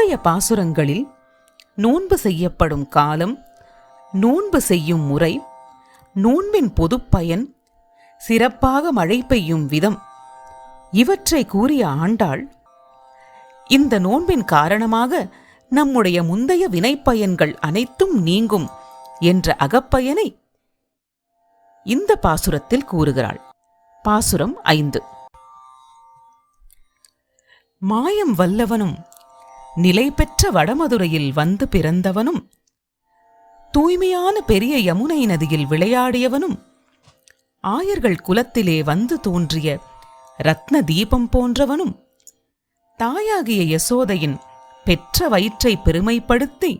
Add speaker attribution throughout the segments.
Speaker 1: முந்தைய பாசுரங்களில் நோன்பு செய்யப்படும் காலம், நோன்பு செய்யும் முறை, நோன்பின் பொதுப்பயன், சிறப்பாக மழை பெய்யும் விதம் இவற்றை கூறிய ஆண்டாள், இந்த நோன்பின் காரணமாக நம்முடைய முந்தைய வினைப்பயன்கள் அனைத்தும் நீங்கும் என்ற அகப்பயனை இந்த பாசுரத்தில் கூறுகிறாள். பாசுரம் 5. மாயம் வல்லவனும் நிலை பெற்ற வடமதுரையில் வந்து பிறந்தவனும் தூய்மையான பெரிய யமுனை நதியில் விளையாடியவனும் ஆயர்கள் குலத்திலே வந்து தோன்றிய ரத்ன தீபம் போன்றவனும் தாயாகிய யசோதையின் பெற்ற வயிற்றை பெருமைப்படுத்தி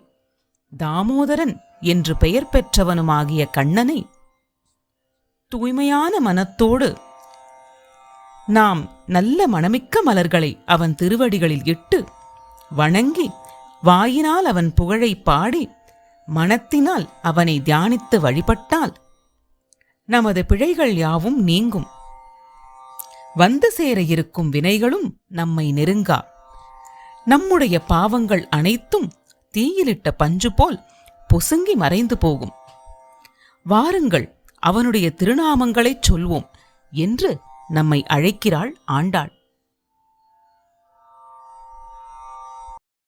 Speaker 1: தாமோதரன் என்று பெயர் பெற்றவனுமாகிய கண்ணனை தூய்மையான மனத்தோடு நாம் நல்ல மணமிக்க மலர்களை அவன் திருவடிகளில் இட்டு வணங்கி வாயினால் அவன் புகழை பாடி மனத்தினால் அவனை தியானித்து வழிபட்டால் நமது பிழைகள் யாவும் நீங்கும், வந்து சேர இருக்கும் வினைகளும் நம்மை நெருங்கா, நம்முடைய பாவங்கள் அனைத்தும் தீயிலிட்ட பஞ்சு போல் பொசுங்கி மறைந்து போகும். வாருங்கள் அவனுடைய திருநாமங்களைச் சொல்வோம் என்று நம்மை அழைக்கிறாள் ஆண்டாள்.